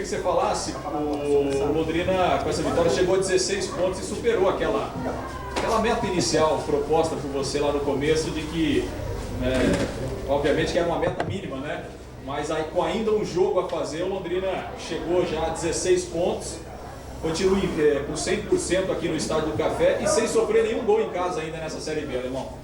que você falasse, o Londrina com essa vitória chegou a 16 pontos e superou aquela meta inicial proposta por você lá no começo de que, obviamente que era uma meta mínima, né? Mas aí com ainda um jogo a fazer, o Londrina chegou já a 16 pontos, continua com 100% aqui no Estádio do Café e sem sofrer nenhum gol em casa ainda nessa Série B, Alemão.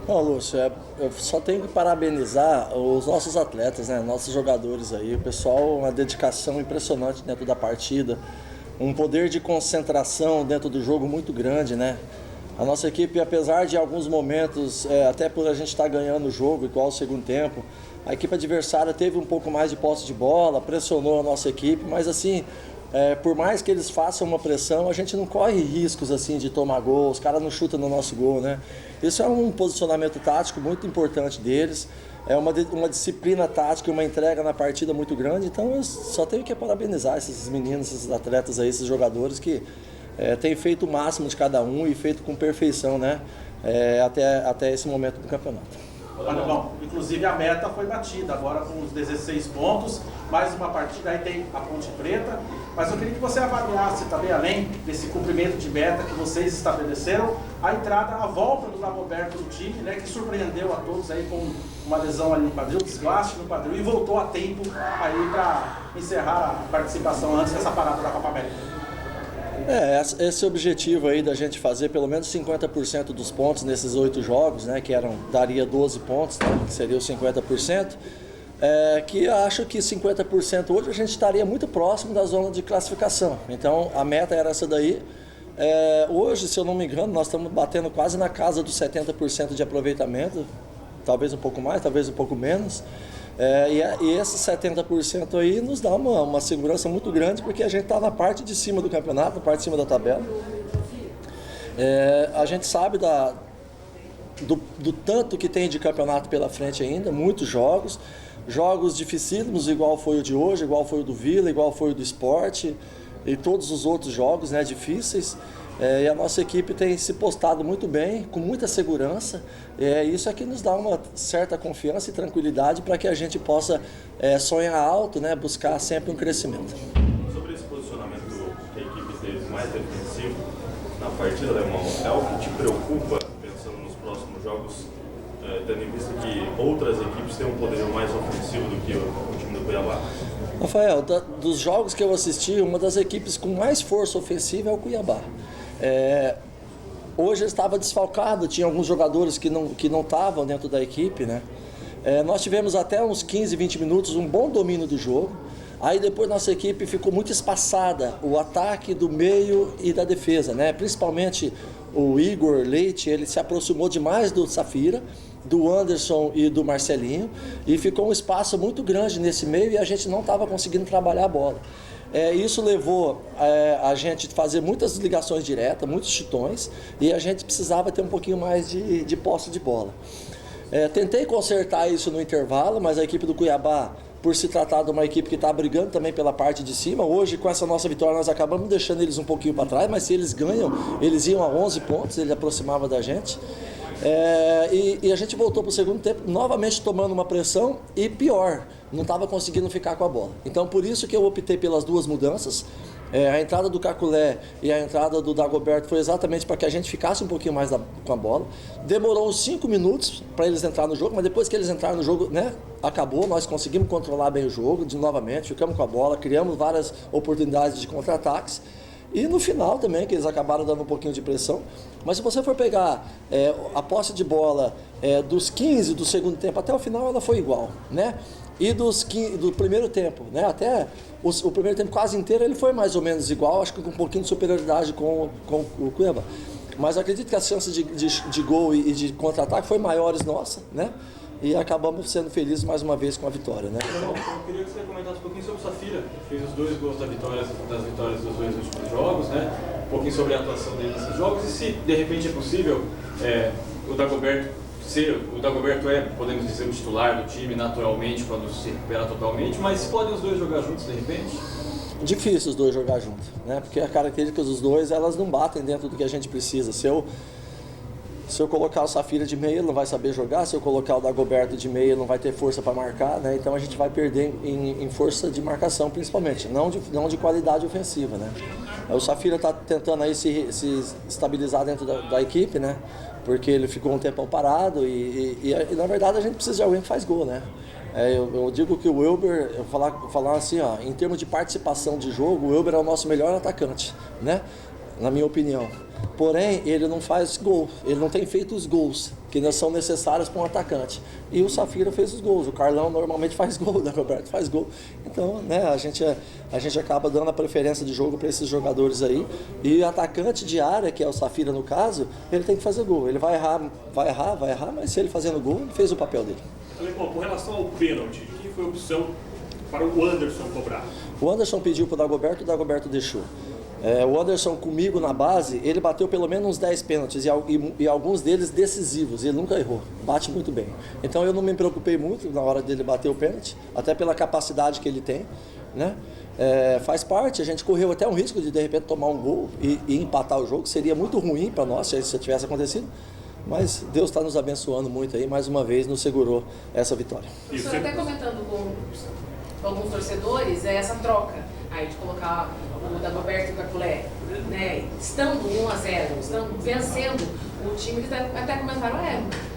Bom, Lúcio, eu só tenho que parabenizar os nossos atletas, né? Nossos jogadores aí, o pessoal, uma dedicação impressionante dentro da partida, um poder de concentração dentro do jogo muito grande, né? A nossa equipe, apesar de alguns momentos, até por a gente estar ganhando o jogo, igual ao segundo tempo, a equipe adversária teve um pouco mais de posse de bola, pressionou a nossa equipe, mas assim, por mais que eles façam uma pressão, a gente não corre riscos assim de tomar gol, os caras não chutam no nosso gol, né? Isso é um posicionamento tático muito importante deles, é uma disciplina tática e uma entrega na partida muito grande, então eu só tenho que parabenizar esses meninos, esses atletas aí, esses jogadores que têm feito o máximo de cada um e feito com perfeição, né? Até esse momento do campeonato. Olha, bom, inclusive a meta foi batida agora com os 16 pontos, mais uma partida, aí tem a Ponte Preta, mas eu queria que você avaliasse também, além desse cumprimento de meta que vocês estabeleceram, a entrada, a volta do Dagoberto no time, né, que surpreendeu a todos aí com uma lesão ali no quadril, desgaste no quadril, e voltou a tempo aí para encerrar a participação antes dessa parada da Copa América. Esse objetivo aí da gente fazer pelo menos 50% dos pontos nesses 8 jogos, né, que daria 12 pontos, né, que seria os 50%, que acho que 50% hoje a gente estaria muito próximo da zona de classificação. Então a meta era essa daí. Hoje, se eu não me engano, nós estamos batendo quase na casa dos 70% de aproveitamento, talvez um pouco mais, talvez um pouco menos. E esses 70% aí nos dá uma segurança muito grande, porque a gente está na parte de cima do campeonato, na parte de cima da tabela. A gente sabe do tanto que tem de campeonato pela frente ainda, muitos jogos dificílimos, igual foi o de hoje, igual foi o do Vila, igual foi o do Sport e todos os outros jogos, né, difíceis. E a nossa equipe tem se postado muito bem, com muita segurança. Isso é que nos dá uma certa confiança e tranquilidade para que a gente possa sonhar alto, né, buscar sempre um crescimento. Sobre esse posicionamento que a equipe teve mais defensivo na partida, Alemão, é algo que te preocupa pensando nos próximos jogos, tendo em vista que outras equipes têm um poder mais ofensivo do que o time do Cuiabá? Rafael, dos jogos que eu assisti, uma das equipes com mais força ofensiva é o Cuiabá. Hoje ele estava desfalcado, tinha alguns jogadores que não estavam dentro da equipe, né? Nós tivemos até uns 15, 20 minutos um bom domínio do jogo. Aí depois nossa equipe ficou muito espaçada, o ataque do meio e da defesa, né? Principalmente o Igor Leite, ele se aproximou demais do Safira, do Anderson e do Marcelinho, e ficou um espaço muito grande nesse meio e a gente não estava conseguindo trabalhar a bola. Isso levou a gente a fazer muitas ligações diretas, muitos chutões, e a gente precisava ter um pouquinho mais de posse de bola. Tentei consertar isso no intervalo, mas a equipe do Cuiabá, por se tratar de uma equipe que está brigando também pela parte de cima, hoje com essa nossa vitória nós acabamos deixando eles um pouquinho para trás, mas se eles ganham, eles iam a 11 pontos, ele aproximava da gente. E a gente voltou para o segundo tempo novamente tomando uma pressão e pior, não estava conseguindo ficar com a bola. Então por isso que eu optei pelas duas mudanças. A entrada do Caculé e a entrada do Dagoberto foi exatamente para que a gente ficasse um pouquinho mais com a bola. Demorou uns 5 minutos para eles entrarem no jogo, mas depois que eles entraram no jogo, né, acabou, nós conseguimos controlar bem o jogo novamente, ficamos com a bola, criamos várias oportunidades de contra-ataques. E no final também, que eles acabaram dando um pouquinho de pressão. Mas se você for pegar a posse de bola dos 15 do segundo tempo até o final, ela foi igual, né? E do primeiro tempo, né? Até o primeiro tempo quase inteiro ele foi mais ou menos igual, acho que com um pouquinho de superioridade com o Cuiabá. Mas acredito que as chances de gol e de contra-ataque foi maiores nossa, né? E acabamos sendo felizes mais uma vez com a vitória, né? Eu queria que você comentasse um pouquinho sobre o Safira, que fez os 2 gols das vitórias dos 2 últimos jogos, né? Um pouquinho sobre a atuação dele nesses jogos e se de repente é possível o Dagoberto podemos dizer, o titular do time naturalmente quando se recuperar totalmente, mas podem os 2 jogar juntos de repente? Difícil os 2 jogar juntos, né? Porque as características dos 2 elas não batem dentro do que a gente precisa. Se eu colocar o Safira de meia, ele não vai saber jogar. Se eu colocar o Dagoberto de meia, ele não vai ter força para marcar, né? Então a gente vai perder em força de marcação, principalmente, não de qualidade ofensiva, né? O Safira está tentando aí se estabilizar dentro da equipe, né? Porque ele ficou um tempão parado e na verdade a gente precisa de alguém que faz gol, né? Eu digo que o Wilber, eu falar assim, ó, em termos de participação de jogo, o Wilber é o nosso melhor atacante, né? Na minha opinião. Porém, ele não faz gol, ele não tem feito os gols que são necessários para um atacante. E o Safira fez os gols, o Carlão normalmente faz gol, o Dagoberto faz gol. Então, né, a gente acaba dando a preferência de jogo para esses jogadores aí. E o atacante de área, que é o Safira no caso, ele tem que fazer gol. Ele vai errar, mas se ele fazendo gol, ele fez o papel dele. Bom, com relação ao pênalti, quem foi a opção para o Anderson cobrar? O Anderson pediu para o Dagoberto deixou. O Anderson comigo na base, ele bateu pelo menos uns 10 pênaltis e alguns deles decisivos, ele nunca errou, bate muito bem. Então eu não me preocupei muito na hora dele bater o pênalti, até pela capacidade que ele tem, né? Faz parte, a gente correu até um risco de repente tomar um gol e empatar o jogo, seria muito ruim para nós se isso tivesse acontecido. Mas Deus está nos abençoando muito aí, mais uma vez nos segurou essa vitória. O senhor até comentando com alguns torcedores, essa troca aí de colocar o Dagoberto e o Caculé, né, estando 1-0, estando vencendo o time, eles até comentaram,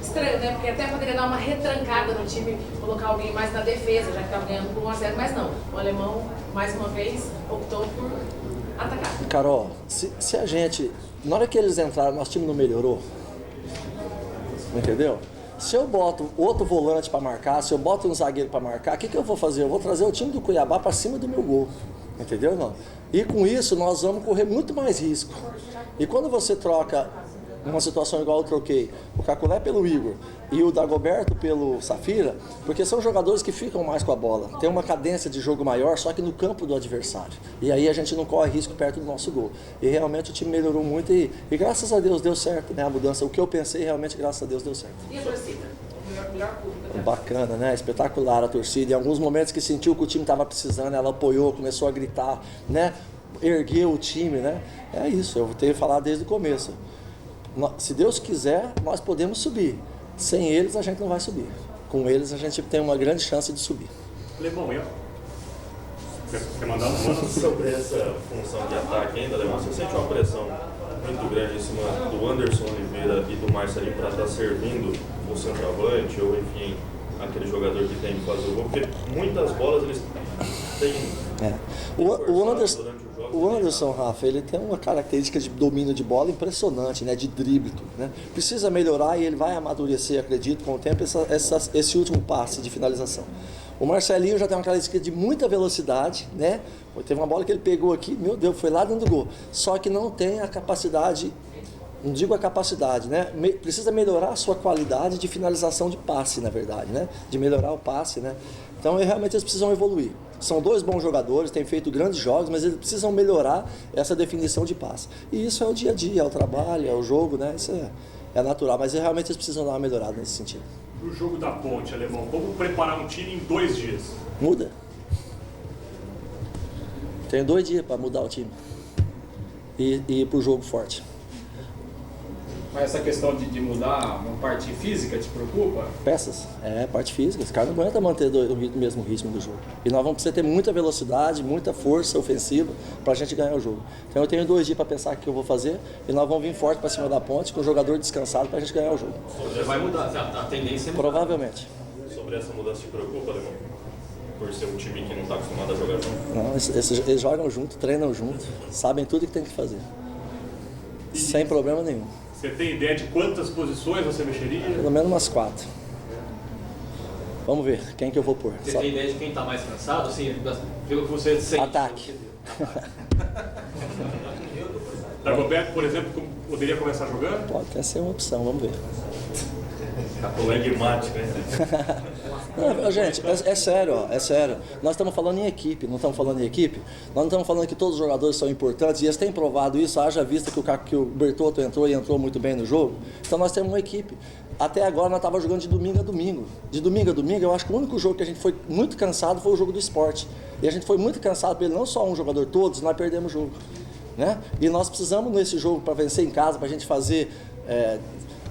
estranho, né, porque até poderia dar uma retrancada no time, colocar alguém mais na defesa, já que estava ganhando por 1-0, mas não, o alemão, mais uma vez, optou por atacar. Carol, se a gente, na hora que eles entraram, nosso time não melhorou, entendeu? Se eu boto outro volante para marcar, se eu boto um zagueiro para marcar, o que eu vou fazer? Eu vou trazer o time do Cuiabá para cima do meu gol, entendeu? Não. E com isso nós vamos correr muito mais risco. E quando você troca uma situação igual eu troquei, o Caculé pelo Igor e o Dagoberto pelo Safira, porque são jogadores que ficam mais com a bola, tem uma cadência de jogo maior, só que no campo do adversário. E aí a gente não corre risco perto do nosso gol. E realmente o time melhorou muito e graças a Deus deu certo, né, a mudança. O que eu pensei realmente, graças a Deus, deu certo. E a torcida? Melhor público. Bacana, né? Espetacular a torcida. Em alguns momentos que sentiu que o time estava precisando, ela apoiou, começou a gritar, né? Ergueu o time, né? É isso, eu vou ter que falar desde o começo. Se Deus quiser, nós podemos subir. Sem eles, a gente não vai subir. Com eles, a gente tem uma grande chance de subir. Alemão, quer mandar uma? Sobre essa função de ataque ainda, Alemão, você sente uma pressão muito grande em cima do Anderson Oliveira e do Marcelinho para estar servindo o centroavante ou, enfim, aquele jogador que tem que fazer o gol? Porque muitas bolas eles têm... O Anderson, Rafa, ele tem uma característica de domínio de bola impressionante, né? De drible, né? Precisa melhorar e ele vai amadurecer, acredito, com o tempo, esse último passe de finalização. O Marcelinho já tem uma característica de muita velocidade, né? Teve uma bola que ele pegou aqui, meu Deus, foi lá dentro do gol. Só que não tem a capacidade, não digo a capacidade, né? Precisa melhorar a sua qualidade de finalização de passe, na verdade, né? De melhorar o passe, né? Então, realmente, eles precisam evoluir. São dois bons jogadores, têm feito grandes jogos, mas eles precisam melhorar essa definição de passe. E isso é o dia a dia, é o trabalho, é o jogo, né? Isso é natural, mas realmente eles precisam dar uma melhorada nesse sentido. O jogo da Ponte, Alemão, como preparar um time em 2 dias? Muda. Tenho 2 dias para mudar o time e ir para o jogo forte. Mas essa questão de mudar uma parte física te preocupa? Peças, parte física. Os caras não aguentam manter o mesmo ritmo do jogo. E nós vamos precisar ter muita velocidade, muita força ofensiva para a gente ganhar o jogo. Então eu tenho 2 dias para pensar o que eu vou fazer e nós vamos vir forte para cima da Ponte com o jogador descansado para a gente ganhar o jogo. Você vai mudar, a tendência é mudar. Provavelmente. Sobre essa mudança te preocupa, Alemão? Por ser um time que não está acostumado a jogar junto? Não, eles jogam junto, treinam junto, sabem tudo o que tem que fazer. Sem problema nenhum. Você tem ideia de quantas posições você mexeria? Pelo menos umas 4. Vamos ver quem que eu vou pôr. Você tem ideia de quem está mais cansado? Assim, pelo que você sente. Ataque. Dagoberto, por exemplo, poderia começar jogando? Pode até ser uma opção, vamos ver. Colegmático, né? Não, gente, é sério, ó, é sério. Nós estamos falando em equipe, não estamos falando em equipe. Nós não estamos falando que todos os jogadores são importantes e eles têm provado isso, haja vista que o Bertotto entrou e entrou muito bem no jogo. Então nós temos uma equipe. Até agora nós estávamos jogando de domingo a domingo. De domingo a domingo, eu acho que o único jogo que a gente foi muito cansado foi o jogo do Sport. E a gente foi muito cansado por ele, não só um jogador, todos, nós perdemos o jogo. Né? E nós precisamos nesse jogo para vencer em casa, para a gente fazer...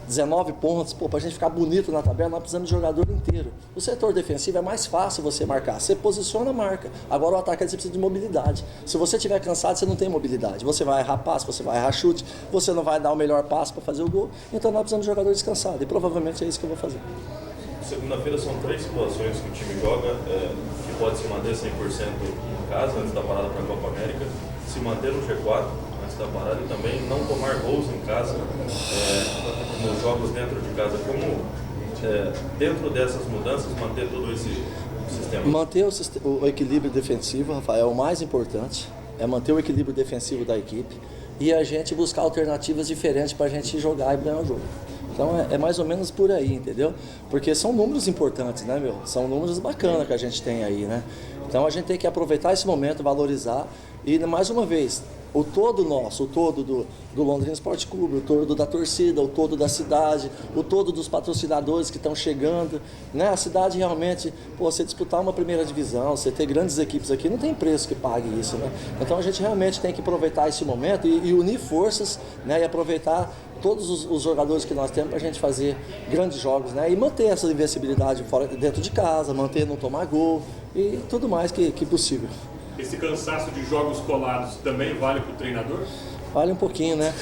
19 pontos, pô, pra gente ficar bonito na tabela, nós precisamos de jogador inteiro. O setor defensivo é mais fácil você marcar. Você posiciona, marca. Agora o atacante você precisa de mobilidade. Se você estiver cansado, você não tem mobilidade. Você vai errar passe, você vai errar chute, você não vai dar o melhor passe para fazer o gol. Então nós precisamos de jogador descansado. E provavelmente é isso que eu vou fazer. Segunda-feira são 3 situações que o time joga, que pode se manter 100% em casa antes da parada para a Copa América, se manter no G4 antes da parada e também não tomar gols em casa, nos jogos dentro de casa. Como, dentro dessas mudanças, manter todo esse sistema? Manter o equilíbrio defensivo, Rafael, é o mais importante. É manter o equilíbrio defensivo da equipe e a gente buscar alternativas diferentes para a gente jogar e ganhar o jogo. Então é mais ou menos por aí, entendeu? Porque são números importantes, né, meu? São números bacanas que a gente tem aí, né? Então a gente tem que aproveitar esse momento, valorizar e, mais uma vez, o todo nosso, o todo do Londrina Esporte Clube, o todo da torcida, o todo da cidade, o todo dos patrocinadores que estão chegando, né? A cidade realmente, pô, você disputar uma primeira divisão, você ter grandes equipes aqui, não tem preço que pague isso, né? Então a gente realmente tem que aproveitar esse momento e unir forças, né? E aproveitar todos os jogadores que nós temos para a gente fazer grandes jogos, né? E manter essa invencibilidade fora, dentro de casa, manter não tomar gol e tudo mais que possível. Esse cansaço de jogos colados também vale para o treinador? Vale um pouquinho, né?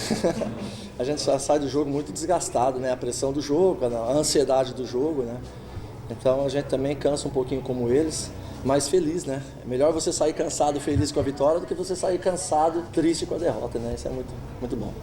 A gente já sai do jogo muito desgastado, né? A pressão do jogo, a ansiedade do jogo, né? Então a gente também cansa um pouquinho como eles, mas feliz, né? É melhor você sair cansado, feliz com a vitória do que você sair cansado, triste com a derrota, né? Isso é muito, muito bom.